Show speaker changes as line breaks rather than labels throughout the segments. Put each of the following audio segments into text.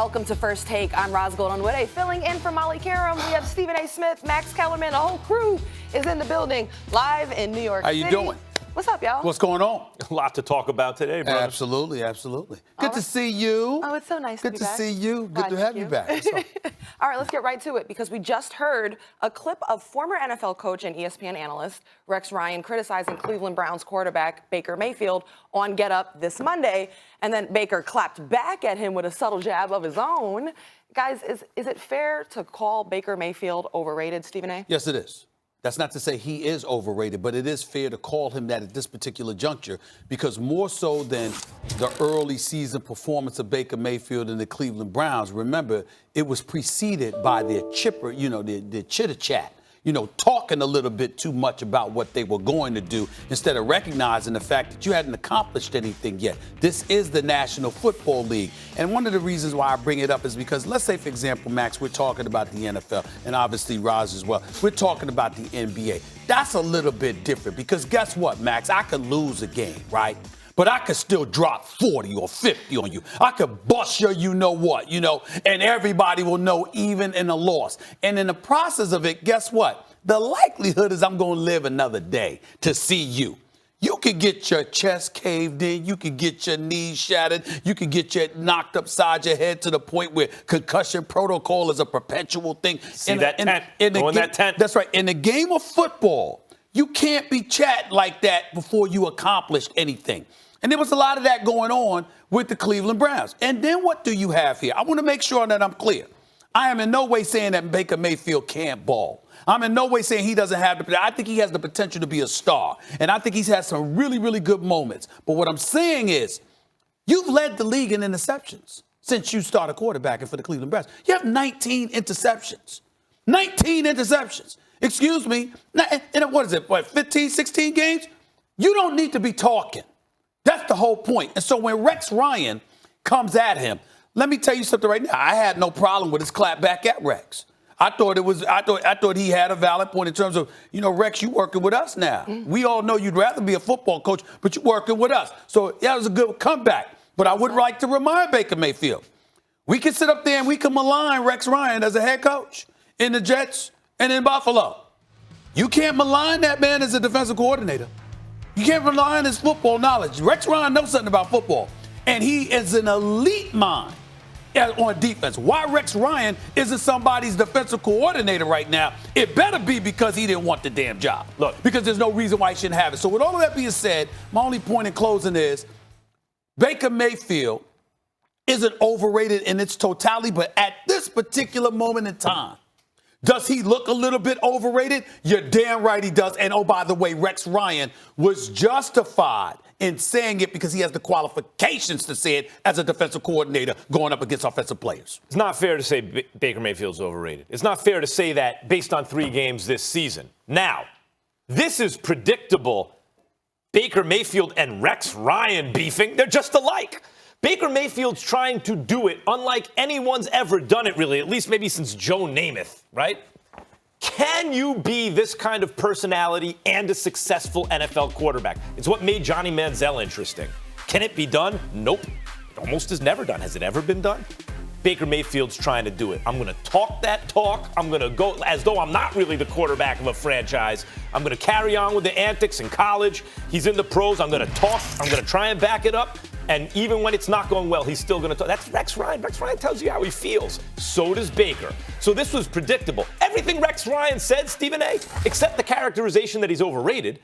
Welcome to First Take. I'm Roz Golden-Wood, filling in for Molly Karam. We have Stephen A. Smith, Max Kellerman. The whole crew is in the building, live in New York City.
How you doing?
What's up, y'all?
What's going on?
A lot to talk about today, brother.
Absolutely. Good to see you.
Oh, it's so nice to be back.
Good to see you. Good to have you back. So.
All right, let's get right to it because we just heard a clip of former NFL coach and ESPN analyst Rex Ryan criticizing Cleveland Browns quarterback Baker Mayfield on Get Up this Monday, and then Baker clapped back at him with a subtle jab of his own. Guys, is it fair to call Baker Mayfield overrated, Stephen A?
Yes, it is. That's not to say he is overrated, but it is fair to call him that at this particular juncture because more so than the early season performance of Baker Mayfield and the Cleveland Browns, remember, it was preceded by their chipper, the chitter-chat, talking a little bit too much about what they were going to do instead of recognizing the fact that you hadn't accomplished anything yet. This is the National Football League. And one of the reasons why I bring it up is because, let's say, for example, Max, we're talking about the NFL, and obviously Roz as well. We're talking about the NBA. That's a little bit different because guess what, Max? I could lose a game, right? But I could still drop 40 or 50 on you. I could bust your you-know-what, and everybody will know even in a loss. And in the process of it, guess what? The likelihood is I'm going to live another day to see you. You could get your chest caved in. You could get your knees shattered. You could get your knocked upside your head to the point where concussion protocol is a perpetual thing.
See that tent?
That's right. In the game of football, you can't be chatting like that before you accomplished anything. And there was a lot of that going on with the Cleveland Browns. And then what do you have here? I want to make sure that I'm clear. I am in no way saying that Baker Mayfield can't ball. I'm in no way saying he doesn't have the potential. I think he has the potential to be a star. And I think he's had some really, really good moments. But what I'm saying is you've led the league in interceptions since you started quarterbacking for the Cleveland Browns. You have 19 interceptions. 19 interceptions. Excuse me. And what is it, 15, 16 games? You don't need to be talking. That's the whole point. And so when Rex Ryan comes at him, let me tell you something right now. I had no problem with his clap back at Rex. I thought he had a valid point in terms of, Rex, you working with us now. We all know you'd rather be a football coach, but you're working with us. So that was a good comeback. But I would like to remind Baker Mayfield, we can sit up there and we can malign Rex Ryan as a head coach in the Jets and in Buffalo. You can't malign that man as a defensive coordinator. You can't rely on his football knowledge. Rex Ryan knows something about football, and he is an elite mind on defense. Why Rex Ryan isn't somebody's defensive coordinator right now, it better be because he didn't want the damn job.
Look,
because there's no reason why he shouldn't have it. So with all of that being said, my only point in closing is Baker Mayfield isn't overrated in its totality, but at this particular moment in time, does he look a little bit overrated? You're damn right he does. And, oh, by the way, Rex Ryan was justified in saying it because he has the qualifications to say it as a defensive coordinator going up against offensive players.
It's not fair to say Baker Mayfield's overrated. It's not fair to say that based on 3 games this season. Now, this is predictable. Baker Mayfield and Rex Ryan beefing, they're just alike. Baker Mayfield's trying to do it unlike anyone's ever done it, really, at least maybe since Joe Namath, right? Can you be this kind of personality and a successful NFL quarterback? It's what made Johnny Manziel interesting. Can it be done? Nope. It almost is never done. Has it ever been done? Baker Mayfield's trying to do it. I'm going to talk that talk. I'm going to go as though I'm not really the quarterback of a franchise. I'm going to carry on with the antics in college. He's in the pros. I'm going to talk. I'm going to try and back it up. And even when it's not going well, he's still going to talk. That's Rex Ryan. Rex Ryan tells you how he feels. So does Baker. So this was predictable. Everything Rex Ryan said, Stephen A., except the characterization that he's overrated,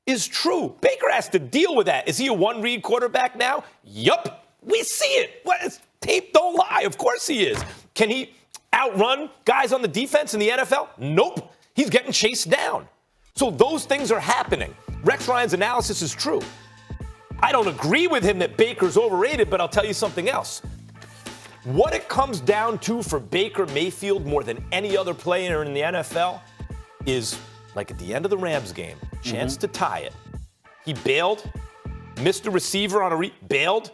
is true. Baker has to deal with that. Is he a one-read quarterback now? Yup. We see it. Tape don't lie. Of course he is. Can he outrun guys on the defense in the NFL? Nope. He's getting chased down. So those things are happening. Rex Ryan's analysis is true. I don't agree with him that Baker's overrated, but I'll tell you something else. What it comes down to for Baker Mayfield more than any other player in the NFL is, like at the end of the Rams game, chance to tie it. He bailed, missed a receiver on bailed,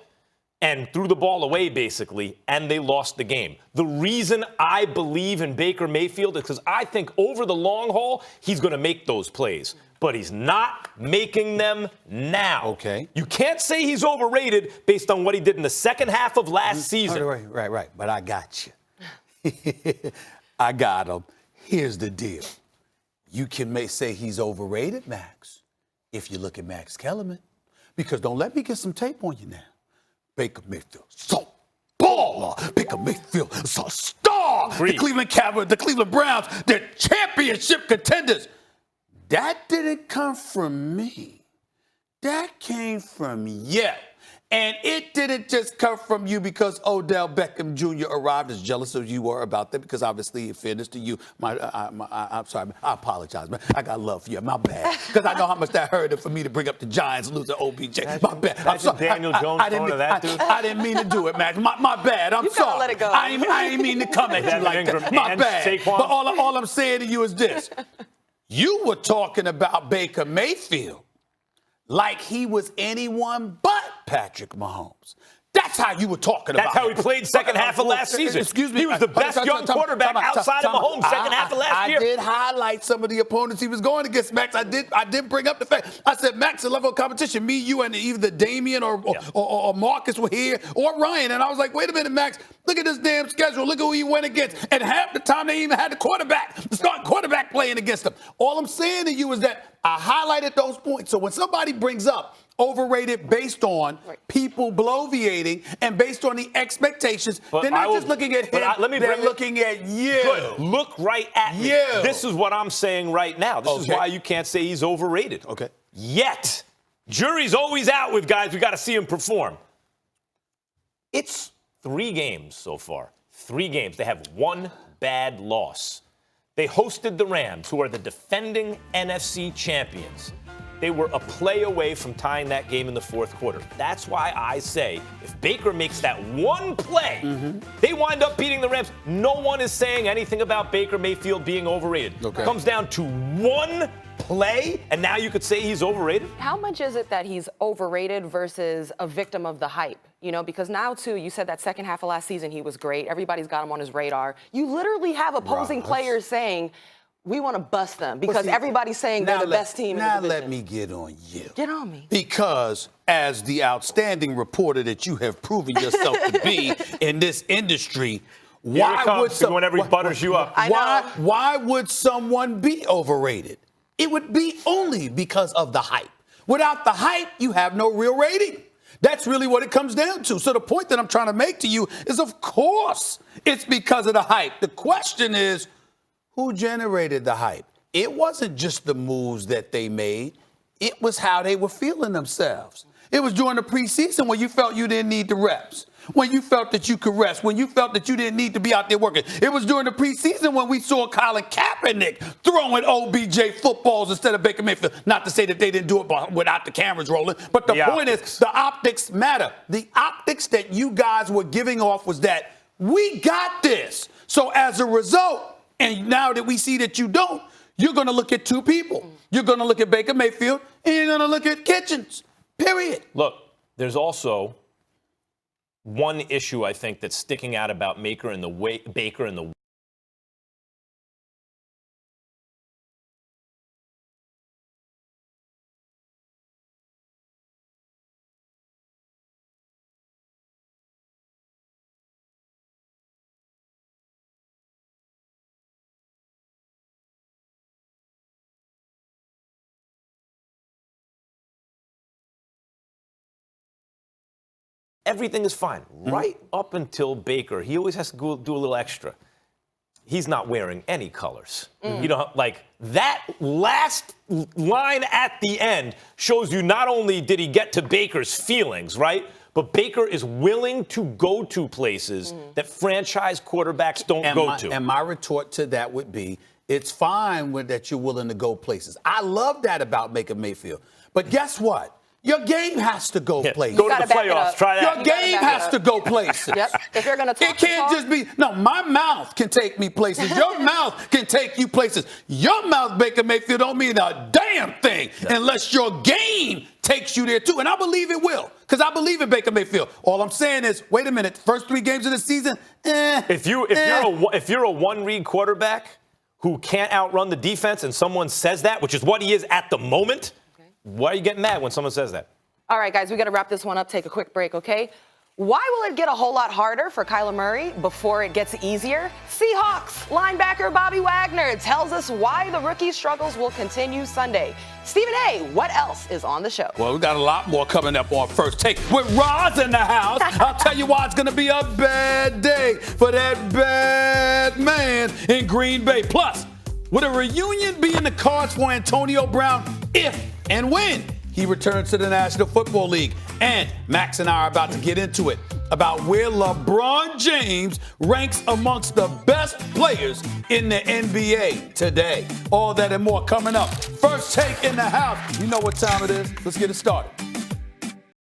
and threw the ball away, basically, and they lost the game. The reason I believe in Baker Mayfield is because I think over the long haul, he's going to make those plays. but he's not making them now.
Okay.
You can't say he's overrated based on what he did in the second half of last season.
Right. But I got you. I got him. Here's the deal. You can say he's overrated, Max, if you look at Max Kellerman. Because don't let me get some tape on you now. Baker Mayfield, so baller. Baker Mayfield, so star.
Agreed.
The Cleveland Cavaliers, the Cleveland Browns, they're championship contenders. That didn't come from me. That came from you. And it didn't just come from you because Odell Beckham Jr. arrived, as jealous as you were about that, because obviously, in fairness to you, I'm sorry, I apologize, man. I got love for you. My bad. Because I know how much that hurt for me to bring up the Giants losing OBJ. My bad. I'm sorry.
Daniel Jones throwing to that dude.
I didn't mean to do it, man. My bad. I'm sorry.
gotta let it go.
I ain't mean to come at you like that. My bad.
Saquon.
But all I'm saying to you is this. You were talking about Baker Mayfield like he was anyone but Patrick Mahomes. That's how you were talking about.
That's how he played second half of last season.
Excuse me.
He was the best young quarterback outside of Mahomes second half of last year.
I did highlight some of the opponents he was going against, Max. I did bring up the fact. I said, Max, the level of competition, me, you, and either Damian or Marcus were here, or Ryan. And I was like, wait a minute, Max. Look at this damn schedule. Look at who he went against. And half the time they even had the starting quarterback playing against him. All I'm saying to you is that I highlighted those points. So when somebody brings up overrated based on people bloviating and based on the expectations, they're not just looking at him, they're looking at you.
Good. Look right at me. This is what I'm saying right now. This is why you can't say he's overrated.
Okay.
Yet. Jury's always out with guys. We got to see him perform. It's 3 games so far. 3 games. They have 1 bad loss. They hosted the Rams, who are the defending NFC champions. They were a play away from tying that game in the fourth quarter. That's why I say if Baker makes that one play, they wind up beating the Rams. No one is saying anything about Baker Mayfield being overrated. Okay. It comes down to one play, and now you could say he's overrated?
How much is it that he's overrated versus a victim of the hype? You know, because now, too, you said that second half of last season he was great. Everybody's got him on his radar. You literally have opposing players saying, we want to bust them because everybody's saying they're the best team in the division.
Now let me get on you.
Get on me.
Because as the outstanding reporter that you have proven yourself to be in this industry, why would someone be overrated? It would be only because of the hype. Without the hype, you have no real rating. That's really what it comes down to. So the point that I'm trying to make to you is, of course, it's because of the hype. The question is, who generated the hype? It wasn't just the moves that they made. It was how they were feeling themselves. It was during the preseason when you felt you didn't need the reps, when you felt that you could rest, when you felt that you didn't need to be out there working. It was during the preseason when we saw Colin Kaepernick throwing OBJ footballs instead of Baker Mayfield. Not to say that they didn't do it without the cameras rolling, but the point is the optics matter. The optics that you guys were giving off was that we got this. So as a result, and now that we see that you don't, you're going to look at 2 people. You're going to look at Baker Mayfield, and you're going to look at Kitchens, period.
Look, there's also one issue, I think, that's sticking out about Baker and the everything is fine. Right up until Baker, he always has to go do a little extra. He's not wearing any colors. You know, like that last line at the end shows you not only did he get to Baker's feelings, right? But Baker is willing to go to places that franchise quarterbacks don't go to.
And my retort to that would be, it's fine that you're willing to go places. I love that about Baker Mayfield. But guess what? Your game has to go places.
Go to the playoffs. Try that.
Your game has to go places.
If you're going to talk,
it can't just be, no, my mouth can take me places. Your mouth can take you places. Your mouth, Baker Mayfield, don't mean a damn thing unless your game takes you there too. And I believe it will, because I believe in Baker Mayfield. All I'm saying is, wait a minute, first 3 games of the season,
If you're a one-read quarterback who can't outrun the defense and someone says that, which is what he is at the moment, why are you getting mad when someone says that?
All right, guys, we got to wrap this one up. Take a quick break, okay? Why will it get a whole lot harder for Kyler Murray before it gets easier? Seahawks linebacker Bobby Wagner tells us why the rookie's struggles will continue Sunday. Stephen A., what else is on the show?
Well, we got a lot more coming up on First Take with Roz in the house. I'll tell you why it's going to be a bad day for that bad man in Green Bay. Plus, would a reunion be in the cards for Antonio Brown if and when he returns to the National Football League? And Max and I are about to get into it about where LeBron James ranks amongst the best players in the NBA today. All that and more coming up. First Take in the house. You know what time it is. Let's get it started.